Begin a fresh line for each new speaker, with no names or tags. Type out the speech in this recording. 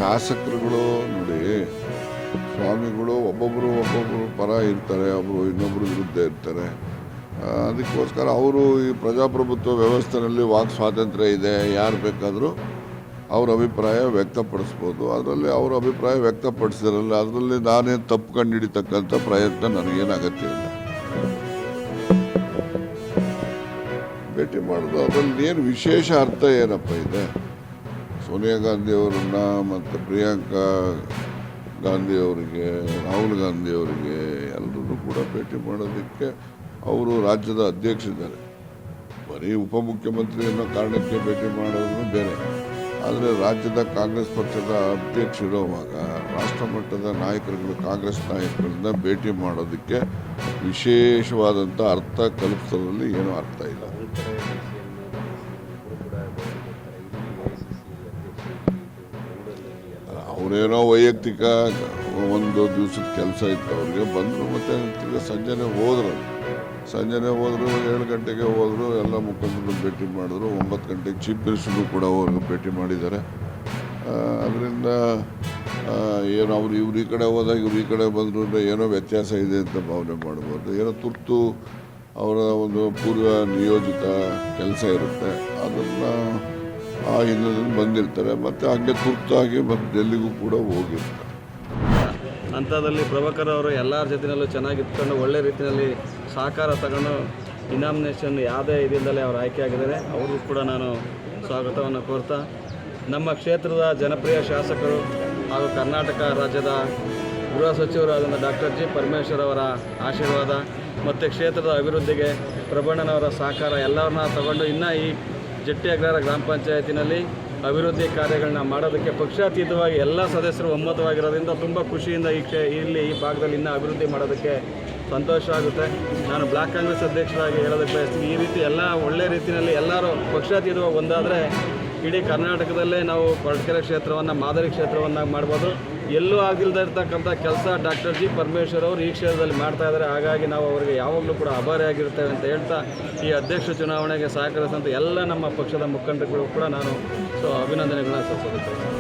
ಶಾಸಕರುಗಳು ನೋಡಿ, ಸ್ವಾಮಿಗಳು ಒಬ್ಬೊಬ್ಬರು ಪರ ಇರ್ತಾರೆ, ಒಬ್ಬರು ಇನ್ನೊಬ್ಬರು ವಿರುದ್ಧ ಇರ್ತಾರೆ. ಅದಕ್ಕೋಸ್ಕರ ಅವರು ಈ ಪ್ರಜಾಪ್ರಭುತ್ವ ವ್ಯವಸ್ಥೆಯಲ್ಲಿ ವಾಕ್ ಸ್ವಾತಂತ್ರ್ಯ ಇದೆ, ಯಾರು ಬೇಕಾದರೂ ಅವ್ರ ಅಭಿಪ್ರಾಯ ವ್ಯಕ್ತಪಡಿಸ್ಬೋದು. ಅದರಲ್ಲಿ ಅವ್ರ ಅಭಿಪ್ರಾಯ ವ್ಯಕ್ತಪಡಿಸಿದ್ರಲ್ಲ, ಅದರಲ್ಲಿ ನಾನೇ ತಪ್ಪು ಕಂಡುಹಿಡಿತಕ್ಕಂಥ ಪ್ರಯತ್ನ ನನಗೇನು ಅಗತ್ಯ ಇಲ್ಲ. ಭೇಟಿ ಮಾಡೋದು ಅದರಲ್ಲಿ ಏನು ವಿಶೇಷ ಅರ್ಥ ಏನಪ್ಪ ಇದೆ? ಸೋನಿಯಾ ಗಾಂಧಿಯವರನ್ನ ಮತ್ತು ಪ್ರಿಯಾಂಕಾ ಗಾಂಧಿಯವರಿಗೆ, ರಾಹುಲ್ ಗಾಂಧಿಯವರಿಗೆ ಎಲ್ಲರೂ ಕೂಡ ಭೇಟಿ ಮಾಡೋದಕ್ಕೆ ಅವರು ರಾಜ್ಯದ ಅಧ್ಯಕ್ಷರಿದ್ದಾರೆ. ಬರೀ ಉಪಮುಖ್ಯಮಂತ್ರಿ ಅನ್ನೋ ಕಾರಣಕ್ಕೆ ಭೇಟಿ ಮಾಡೋದು ಬೇರೆ. ಆದರೆ ರಾಜ್ಯದ ಕಾಂಗ್ರೆಸ್ ಪಕ್ಷದ ಅಧ್ಯಕ್ಷರಿರುವಾಗ ರಾಷ್ಟ್ರ ಮಟ್ಟದ ನಾಯಕರುಗಳು, ಕಾಂಗ್ರೆಸ್ ನಾಯಕರನ್ನ ಭೇಟಿ ಮಾಡೋದಕ್ಕೆ ವಿಶೇಷವಾದಂಥ ಅರ್ಥ ಕಲ್ಪಿಸೋದ್ರಲ್ಲಿ ಏನೂ ಅರ್ಥ ಇಲ್ಲ. ಅವರೇನೋ ವೈಯಕ್ತಿಕ ಒಂದು ದಿವಸದ ಕೆಲಸ ಇತ್ತು, ಅವ್ರಿಗೆ ಬಂದರು. ಮತ್ತು ಸಂಜೆನೇ ಹೋದರು 7 ಗಂಟೆಗೆ ಹೋದರು. ಎಲ್ಲ ಮುಖಂಡರು ಭೇಟಿ ಮಾಡಿದ್ರು. 9 ಗಂಟೆಗೆ ಚೀಫ್ ಮಿನಿಸ್ಟರ್ನು ಕೂಡ ಅವ್ರಿಗೆ ಭೇಟಿ ಮಾಡಿದ್ದಾರೆ. ಅದರಿಂದ ಏನು ಅವರು ಇವ್ರು ಈ ಕಡೆ ಹೋದಾಗ ಇವ್ರು ಈ ಕಡೆ ಬಂದರು ಅಂದರೆ ಏನೋ ವ್ಯತ್ಯಾಸ ಇದೆ ಅಂತ ಭಾವನೆ ಮಾಡ್ಬೋದು. ಏನೋ ತುರ್ತು ಅವರ ಒಂದು ಪೂರ್ವ ನಿಯೋಜಿತ ಕೆಲಸ ಇರುತ್ತೆ, ಅದನ್ನು ಆ ಹಿನ್ನೆಲೆಯಲ್ಲಿ ಬಂದಿರ್ತಾರೆ. ಮತ್ತು ಹಾಗೆ ತುರ್ತಾಗಿ ಮತ್ತು ಡೆಲ್ಲಿಗೂ ಕೂಡ ಹೋಗಿರ್ತಾರೆ.
ಅಂಥದ್ದಲ್ಲಿ ಪ್ರಭಾಕರ್ ಅವರು ಎಲ್ಲರ ಜೊತೆಯಲ್ಲೂ ಚೆನ್ನಾಗಿ ಇಟ್ಕೊಂಡು ಒಳ್ಳೆ ರೀತಿಯಲ್ಲಿ ಸಹಕಾರ ತಗೊಂಡು ಇನಾಮಿನೇಷನ್ ಯಾವುದೇ ಇದರಿಂದಲೇ ಅವರು ಆಯ್ಕೆಯಾಗಿದ್ದಾರೆ. ಅವ್ರಿಗೂ ಕೂಡ ನಾನು ಸ್ವಾಗತವನ್ನು ಕೋರ್ತಾ, ನಮ್ಮ ಕ್ಷೇತ್ರದ ಜನಪ್ರಿಯ ಶಾಸಕರು ಹಾಗೂ ಕರ್ನಾಟಕ ರಾಜ್ಯದ ಗೃಹ ಸಚಿವರಾದ ಡಾಕ್ಟರ್ ಜಿ ಪರಮೇಶ್ವರ್ ಅವರ ಆಶೀರ್ವಾದ ಮತ್ತು ಕ್ಷೇತ್ರದ ಅಭಿವೃದ್ಧಿಗೆ ಪ್ರಭಣ್ಣನವರ ಸಹಕಾರ ಎಲ್ಲರನ್ನ ತಗೊಂಡು ಇನ್ನೂ ಈ ಜಟ್ಟಿ ಅಗ್ರಹಾರ ಗ್ರಾಮ ಪಂಚಾಯತಿನಲ್ಲಿ ಅಭಿವೃದ್ಧಿ ಕಾರ್ಯಗಳನ್ನ ಮಾಡೋದಕ್ಕೆ ಪಕ್ಷಾತೀತವಾಗಿ ಎಲ್ಲ ಸದಸ್ಯರು ಒಮ್ಮತವಾಗಿರೋದ್ರಿಂದ ತುಂಬ ಖುಷಿಯಿಂದ ಇಲ್ಲಿ ಈ ಭಾಗದಲ್ಲಿ ಇನ್ನೂ ಅಭಿವೃದ್ಧಿ ಮಾಡೋದಕ್ಕೆ ಸಂತೋಷ ಆಗುತ್ತೆ. ನಾನು ಬ್ಲಾಕ್ ಕಾಂಗ್ರೆಸ್ ಅಧ್ಯಕ್ಷರಾಗಿ ಹೇಳೋದಕ್ಕೆ ಬಯಸ್ತೀನಿ, ಈ ರೀತಿ ಎಲ್ಲ ಒಳ್ಳೆ ರೀತಿಯಲ್ಲಿ ಎಲ್ಲರೂ ಪಕ್ಷಾತೀತವಾಗಿ ಒಂದಾದರೆ ಇಡೀ ಕರ್ನಾಟಕದಲ್ಲೇ ನಾವು ಕೊರಟಗೆರೆ ಕ್ಷೇತ್ರವನ್ನು ಮಾದರಿ ಕ್ಷೇತ್ರವನ್ನಾಗಿ ಮಾಡ್ಬೋದು. ಎಲ್ಲೂ ಆಗಿಲ್ಲದೆ ಇರ್ತಕ್ಕಂಥ ಕೆಲಸ ಡಾಕ್ಟರ್ ಜಿ ಪರಮೇಶ್ವರ್ ಅವರು ಈ ಕ್ಷೇತ್ರದಲ್ಲಿ ಮಾಡ್ತಾ ಇದ್ದಾರೆ. ಹಾಗಾಗಿ ನಾವು ಅವರಿಗೆ ಯಾವಾಗಲೂ ಕೂಡ ಆಭಾರಿಯಾಗಿರ್ತೇವೆ ಅಂತ ಹೇಳ್ತಾ, ಈ ಅಧ್ಯಕ್ಷ ಚುನಾವಣೆಗೆ ಸಹಕರಿಸಿದಂಥ ಎಲ್ಲ ನಮ್ಮ ಪಕ್ಷದ ಮುಖಂಡರುಗಳು ಕೂಡ ನಾನು ಅಭಿನಂದನೆಗಳನ್ನ ಸಲ್ಲಿಸುತ್ತೇನೆ.